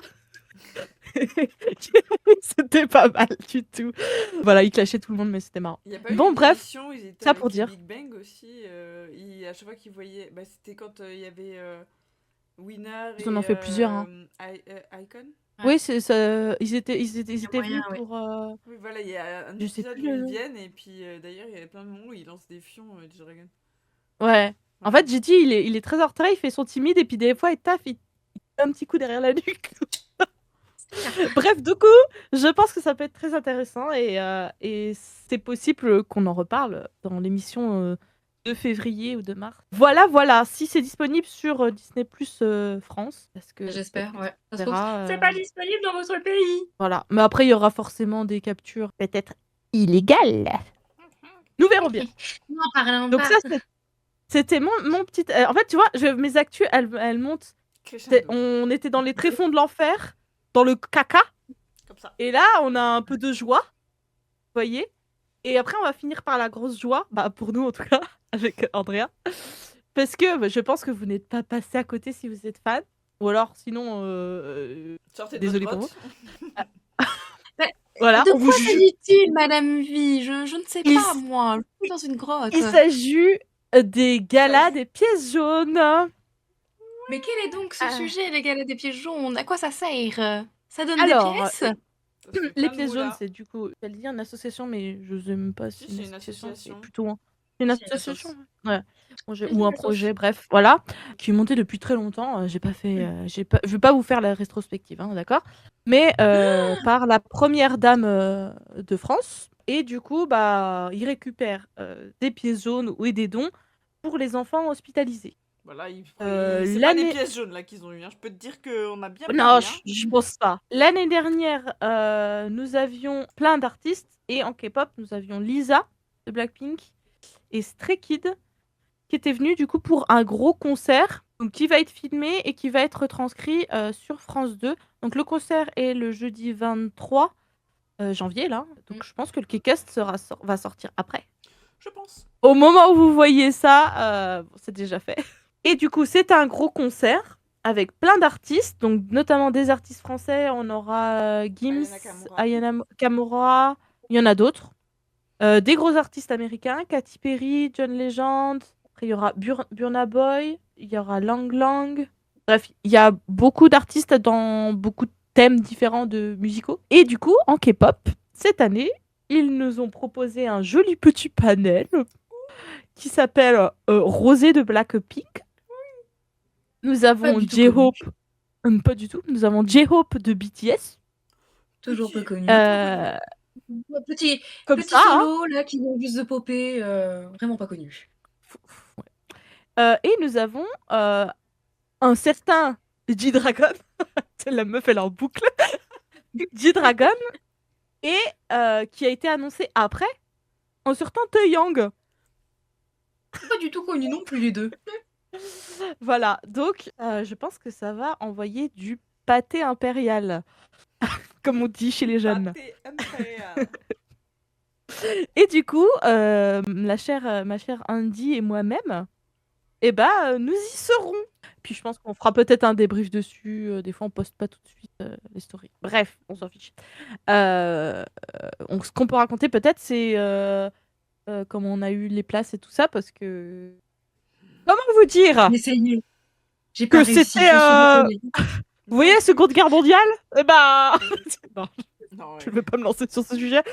C'était pas mal du tout. Voilà, il clashait tout le monde, mais c'était marrant. Il y a pas eu Bon, une bref. émission où ils étaient Ça avec pour les dire. Big Bang aussi. À chaque fois qu'ils voyaient. Bah, c'était quand il y avait Winner Ils et en ont fait plusieurs, hein. Icon. Ouais. Oui, c'est ça. Ils étaient Il y a venus moyen, ouais. pour. Oui, voilà, il y a un Je sais épisode plus où le ils nom. viennent et puis d'ailleurs, il y a plein de moments où ils lancent des fions G-Dragon. Ouais. En Voilà. fait, Gigi, il est très en retrait, il fait son timide, et puis des fois, il taffe, il fait un petit coup derrière la nuque. Bref, du coup, je pense que ça peut être très intéressant et c'est possible qu'on en reparle dans l'émission de février ou de mars. Voilà, voilà, si c'est disponible sur Disney Plus France, parce que J'espère, ouais. on Ça se trouve, verra, c'est pas disponible dans votre pays. voilà. Mais après, il y aura forcément des captures peut-être illégales. Nous verrons bien. N'en parlons Donc pas. ça, c'était mon petit... en fait, tu vois, mes actus, elles montent. Crescendo. On était dans les tréfonds de l'enfer, dans le caca. Comme ça. Et là, on a un peu de joie, vous voyez. Et après, on va finir par la grosse joie, bah pour nous en tout cas, avec Andrea. Parce que bah, je pense que vous n'êtes pas passé à côté si vous êtes fan. Ou alors, sinon, Sortez de désolé votre pour grotte. voilà. De on vous quoi ju- s'agit-il, Madame V? Je ne sais Il pas, s- moi. Je suis dans une grotte. Il s'agit des galas des pièces jaunes. Mais quel est donc ce Ah. sujet, les gars, des pieds jaunes? À quoi ça sert? Ça donne Alors, des pièces? Ça se fait les plein de pièces jaunes, moula. c'est du coup, j'allais dire une association, mais je sais même pas Si, si c'est une une association, c'est association. plutôt une C'est une association. assoce. Ouais. C'est Ou une un assoce. projet, bref, voilà, qui est monté depuis très longtemps. J'ai pas fait, je vais pas vous faire la rétrospective, hein, d'accord? Mais par la première dame de France, et du coup, bah, ils récupèrent des pièces jaunes et des dons pour les enfants hospitalisés. Voilà, c'est pas L'année- des pièces jaunes là qu'ils ont eu. Hein. Je peux te dire qu'on a bien Non, payé. Hein. je pense pas. L'année dernière, nous avions plein d'artistes et en K-pop, nous avions Lisa de Blackpink et Stray Kids qui étaient venus du coup pour un gros concert donc, qui va être filmé et qui va être retranscrit sur France 2. Donc le concert est le jeudi 23 janvier là. Donc je pense que le K-Cast va sortir après. Je pense. Au moment où vous voyez ça, c'est déjà fait. Et du coup, c'est un gros concert avec plein d'artistes, donc notamment des artistes français. On aura Gims, Ayana Kamura, il y en a d'autres. Des gros artistes américains, Katy Perry, John Legend. Après, il y aura Burna Boy, il y aura Lang Lang. Bref, il y a beaucoup d'artistes dans beaucoup de thèmes différents de musicaux. Et du coup, en K-pop, cette année, ils nous ont proposé un joli petit panel qui s'appelle Rosé de Blackpink. Nous avons J-Hope. Pas du tout. Nous avons J-Hope de BTS. Toujours peu connu. Petit Comme ça. solo là qui vient juste de popper, vraiment pas connu. Et nous avons un certain G-Dragon. La meuf, elle est en boucle. G-Dragon. Et qui a été annoncé après un certain Taeyang. Pas du tout connu non plus les deux. Voilà, donc je pense que ça va envoyer du pâté impérial, comme on dit chez les jeunes. Pâté impérial. Et du coup, ma chère Andy et moi-même, eh ben, nous y serons. Puis je pense qu'on fera peut-être un débrief dessus. Des fois, on poste pas tout de suite les stories. Bref, on s'en fiche. Ce qu'on peut raconter peut-être, c'est comment on a eu les places et tout ça, parce que... Comment vous dire? J'ai pas Que réussi, c'était, je suis désolée. vous voyez la Seconde Guerre mondiale? Eh ben, non, Non, je ouais. veux pas me lancer sur ce sujet.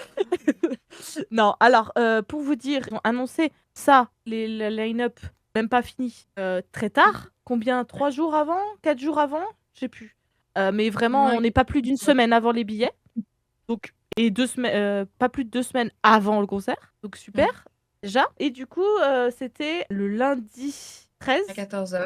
Non, alors, pour vous dire, ils ont annoncé ça, le line-up, même pas fini, très tard. Combien? 3 jours avant? 4 jours avant? Je sais plus. Mais vraiment, Ouais, on n'est pas plus d'une semaine avant les billets. Donc, et 2 semaines, pas plus de 2 semaines avant le concert. Donc super, déjà. Et du coup, c'était le lundi à 13 14h.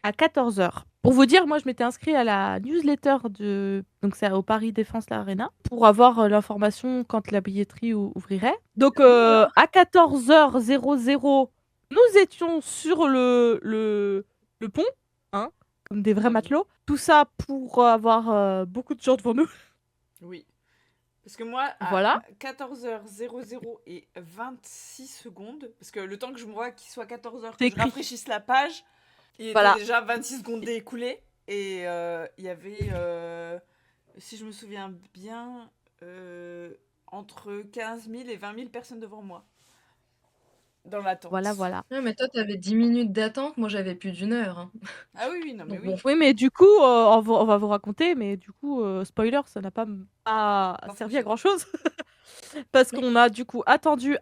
à 14h. Pour vous dire, moi, je m'étais inscrit à la newsletter de... Donc, c'est au Paris Défense l'Arena, pour avoir l'information quand la billetterie ouvrirait. Donc, à 14h00, nous étions sur le pont, hein, comme des vrais matelots. Tout ça pour avoir beaucoup de gens devant nous. Oui. Parce que moi, à Voilà. 14h00 et 26 secondes, parce que le temps que je me vois qu'il soit 14h, C'est que je écrit. rafraîchisse la page, il Voilà. était déjà 26 secondes d'écoulé. Et il y avait, si je me souviens bien, entre 15 000 et 20 000 personnes devant moi. Dans l'attente. Voilà, voilà. Ouais, mais toi, t'avais 10 minutes d'attente, moi j'avais plus d'1 heure. Hein. Ah oui, oui, non, mais Donc oui. bon. Oui, mais du coup, on va vous raconter, mais du coup, spoiler, ça n'a pas servi à fonctionné. grand-chose. Parce Oui. qu'on a du coup attendu.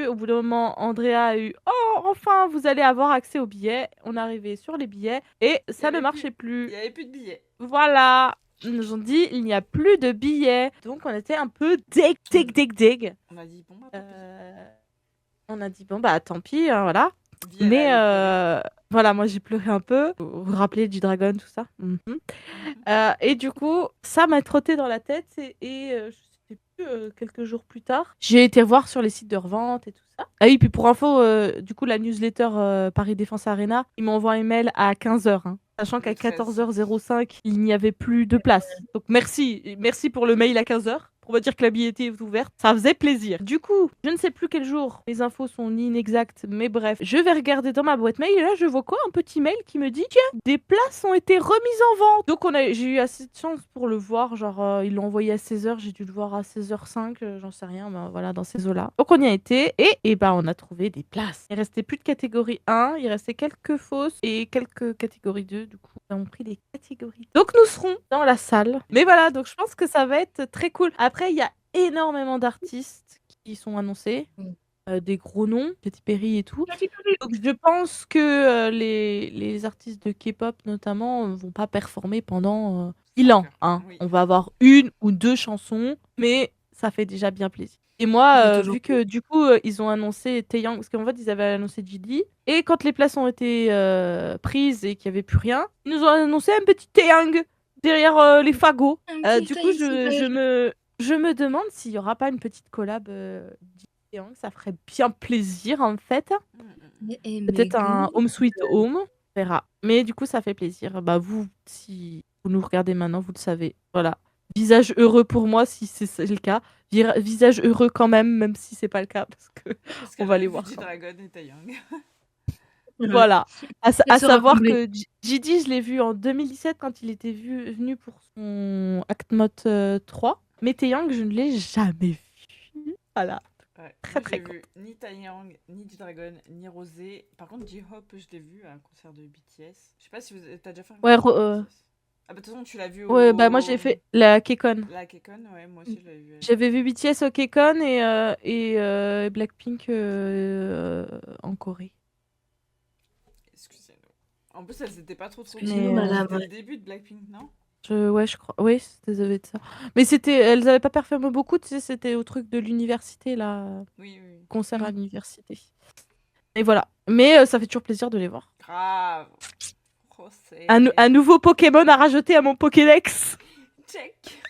Au bout d'un moment, Andrea a eu oh, enfin, vous allez avoir accès aux billets. On est arrivé sur les billets et ça ne marchait Il plus. n'y avait plus de billets. Voilà. Ils nous ont dit il n'y a plus de billets. Donc on était un peu deg. On a dit, bon, bah, tant pis. On a dit bon, bah tant pis, hein, voilà. Vie, elle Mais allait pleurer. voilà, moi j'ai pleuré un peu. Vous vous rappelez du dragon, tout ça. Mhm. Et du coup, ça m'a trotté dans la tête je sais plus, quelques jours plus tard, j'ai été voir sur les sites de revente et tout ça. Ah oui, puis pour info, du coup, la newsletter Paris Défense Arena, ils m'ont envoyé un mail à 15h, hein, sachant qu'à Le 13. 14h05, il n'y avait plus de place. Donc merci pour le mail à 15h. Pour me dire que la billetterie est ouverte, ça faisait plaisir. Du coup, je ne sais plus quel jour, les infos sont inexactes, mais bref, je vais regarder dans ma boîte mail et là je vois quoi? Un petit mail qui me dit que des places ont été remises en vente. Donc j'ai eu assez de chance pour le voir, genre ils l'ont envoyé à 16h, j'ai dû le voir à 16h05, j'en sais rien, mais voilà, dans ces eaux-là. Donc on y a été et ben on a trouvé des places. Il restait plus de catégorie 1, il restait quelques fausses et quelques catégories 2, du coup nous avons pris des catégories. Donc nous serons dans la salle. Mais voilà, donc je pense que ça va être très cool. Après, il y a énormément d'artistes qui sont annoncés. Des gros noms, Katy Perry et tout. Donc je pense que les artistes de K-pop notamment vont pas performer pendant 1000 ans. Hein. Oui. On va avoir 1 ou 2 chansons, mais ça fait déjà bien plaisir. Et moi, vu que du coup ils ont annoncé Taeyang, parce qu'en fait ils avaient annoncé GD, et quand les places ont été prises et qu'il y avait plus rien, ils nous ont annoncé un petit Taeyang derrière les fagots. Du coup je me demande s'il y aura pas une petite collab ça ferait bien plaisir en fait. Peut-être un Home Sweet Home, on verra. Mais du coup, ça fait plaisir. Bah vous, si vous nous regardez maintenant, vous le savez. Voilà. Visage heureux pour moi si c'est le cas. Visage heureux quand même si c'est pas le cas parce que on va aller voir. Dragon et Taeyang. Voilà. À sera savoir comblée. que GD, je l'ai vu en 2017 quand il était venu pour son Act Mode 3. Mais Taeyang, je ne l'ai jamais vu. Voilà. Ouais. Très J'ai vu ni Taeyang, ni G-Dragon, ni Rosé. Par contre, J-Hope, je l'ai vu à un concert de BTS. Je sais pas si t'as déjà fait un Ouais, concert de BTS. Ah bah de toute façon, tu l'as vu au... Ouais, bah moi j'ai fait la K-Con. La K-Con, ouais, moi aussi je l'avais vu. J'avais vu BTS au K-Con et Blackpink en Corée. Excusez-nous. En plus, elles étaient pas trop Excusez-nous, madame. C'était le début de Blackpink, non? Ouais, je crois. Oui, c'était de ça. Mais elles avaient pas performé beaucoup, tu sais, c'était au truc de l'université, là. Oui. Concert à l'université. Et voilà. Mais ça fait toujours plaisir de les voir. Grave. Un nouveau Pokémon à rajouter à mon Pokédex. Check.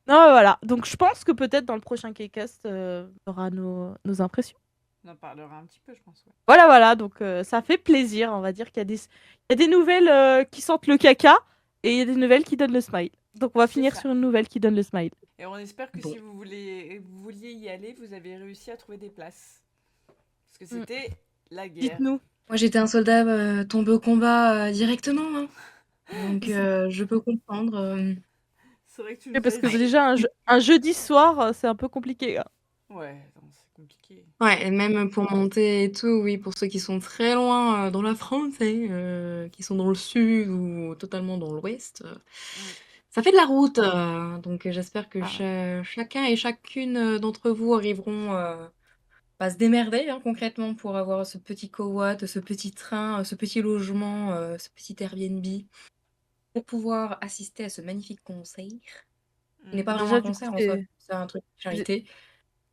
Non, voilà. Donc je pense que peut-être dans le prochain K-Cast, on aura nos impressions. On en parlera un petit peu, je pense. Ouais. Voilà. Donc ça fait plaisir. On va dire qu'il y a des nouvelles qui sentent le caca et il y a des nouvelles qui donnent le smile. Donc on va finir sur une nouvelle qui donne le smile. Et on espère que si vous vouliez y aller, vous avez réussi à trouver des places. Parce que c'était la guerre. Dites-nous. Moi, j'étais un soldat tombé au combat directement. Hein. Donc, je peux comprendre. C'est vrai que tu nous Parce as que dit. déjà, un jeudi soir, c'est un peu compliqué. Hein. Ouais, donc c'est compliqué. Ouais, et même pour monter et tout, oui, pour ceux qui sont très loin dans la France, qui sont dans le sud ou totalement dans l'ouest, Mm. ça fait de la route. Donc j'espère que Ah. chacun et chacune d'entre vous arriveront à se démerder concrètement pour avoir ce petit cowork, ce petit train, ce petit logement, ce petit Airbnb, pour pouvoir assister à ce magnifique concert. Il n'est Mm. pas vraiment Déjà, un du coup, concert en soi, c'est un truc de vous êtes- charité,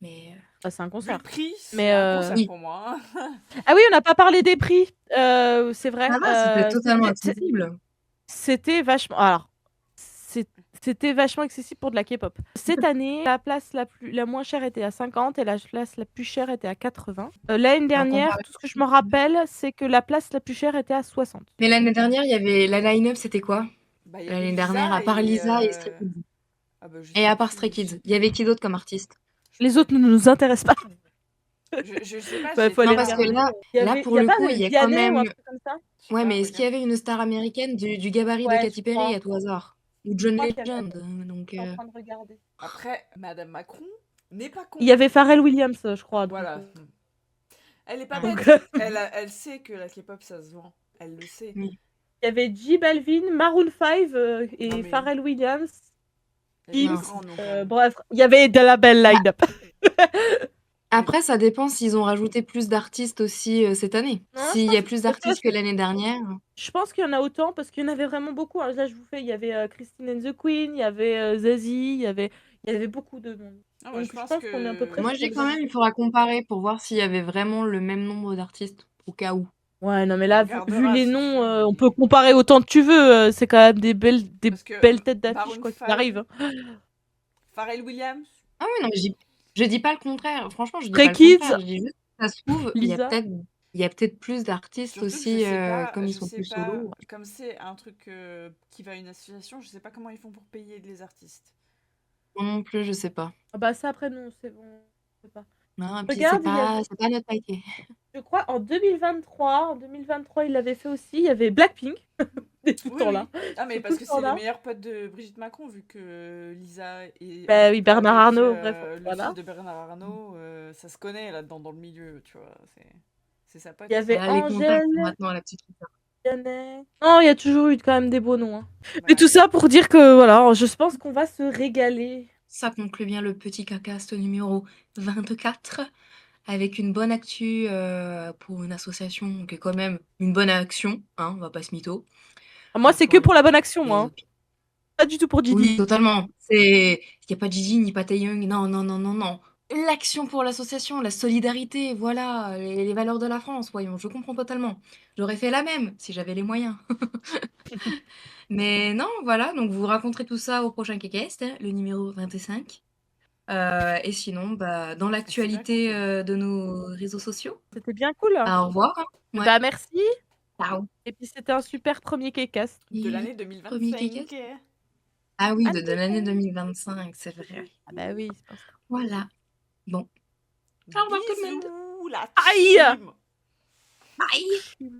mais c'est un Vu concert. le prix, c'est Mais un concert oui, pour moi. Hein. ah oui, on n'a pas parlé des prix. C'est vrai. ça va, c'était totalement accessible. C'était vachement. Alors, c'était vachement accessible pour de la K-pop. Cette année, la place la moins chère était à 50 et la place la plus chère était à 80. L'année En dernière, comparaison. tout ce que je me rappelle, c'est que la place la plus chère était à 60. Mais l'année dernière, il y avait la line-up, c'était quoi? Bah, il y avait L'année dernière, à Lisa part et. Lisa et Stray Kids. Ah bah, je Et sais à part plus, Stray je Kids, sais il y plus. avait qui d'autre comme artiste? Je Les pourrais autres ne nous intéressent pas. Je sais pas, Bah, j'ai faut été Non, aller parce que regarder. voir. là, Il pour y a le pas coup, il y a quand Vianney ou un même. truc comme ça? Je sais Ouais, pas, mais est-ce qu'il y regarde. avait une star américaine du gabarit de Ouais, Katy je Perry crois. à tout hasard? Ou Je John crois qu'il y avait. Legend? Donc, Je suis en train de regarder. Après, Madame Macron n'est pas con. Il y avait Pharrell Williams, je crois. Donc, Voilà. Elle est pas ouais. donc, bête. Elle sait que la K-pop ça se vend. Elle le sait. Oui. il y avait J Balvin, Maroon 5 Non, et mais- Pharrell Williams. Elle est Gims. pas grand non plus. Bref, il y avait de la belle Bah, line-up. après, ça dépend s'ils ont rajouté plus d'artistes aussi cette année. Non, je S'il y a pense, plus tu vois, d'artistes que l'année dernière. je pense qu'il y en a autant parce qu'il y en avait vraiment beaucoup. Hein. Là, je vous fais, il y avait Christine and the Queen, il y avait Zazie, il y avait beaucoup de monde. Non, moi, Donc, je je pense pense qu'on est à peu près que. Moi, je sur dis le quand même. même, il faudra comparer pour voir s'il y avait vraiment le même nombre d'artistes, au cas où. Ouais, non, mais On là, vu regardera les si tu noms, veux, on mais- peut comparer autant que tu veux. C'est quand même des Parce que belles têtes d'affiche, Maroon quoi qu'il 5, arrive. Hein. Pharrell Williams. Ah oui, non, mais je dis pas le contraire. Franchement, je dis Stray pas le Kids, contraire. Je dis juste que ça se trouve, Lisa. il y a peut-être plus d'artistes Surtout que je aussi, sais pas, comme ils sont plus solo. comme c'est un truc qui va à une association, je sais pas comment ils font pour payer les artistes. Moi non plus, je sais pas. Ah bah ça, après, non, c'est bon. Je sais pas. Non, puis Regarde, il y avait, c'est pas notre métier. je crois, en 2023, il l'avait fait aussi. Il y avait Blackpink. Il est tout le Oui, temps oui. là. Ah, mais Ils sont parce tout que le temps c'est les là. meilleurs potes de Brigitte Macron, vu que Lisa et Bah oui, Bernard avec, Arnault, bref, le voilà. fils de Bernard Arnault, ça se connaît là-dedans dans le milieu, tu vois. C'est sa pote. Il y avait Elle a les contacts Angèle, maintenant, la petite Rita. Vianney. Non, il y a toujours eu quand même des beaux noms. Hein. Mais Voilà. tout ça pour dire que voilà, je pense qu'on va se régaler. Ça conclut bien le petit cacast numéro 24, avec une bonne actu pour une association qui est quand même une bonne action, hein, on va pas se mytho. Moi, c'est que pour la bonne action, moi. Les Hein. Pas du tout pour Didi. Oui, totalement. Il n'y a pas Gigi ni pas Taeyong. Non, non, non, non, non. L'action pour l'association, la solidarité, voilà, les valeurs de la France, voyons, je comprends totalement. J'aurais fait la même si j'avais les moyens. Mais non, voilà, donc vous raconterez tout ça au prochain Kekest, le numéro 25. Et sinon, bah, dans l'actualité de nos réseaux sociaux. C'était bien cool. Au revoir. Hein. Ouais. Bah merci. Ciao. Et puis c'était un super premier Kcast. De l'année Premier 2025. Kekest. Ah oui, Ah, de l'année 2025, c'est vrai. Ah bah oui, c'est pour ça. Voilà. Bon. Au revoir tout le monde. Bisous, la Aïe. team. Bye.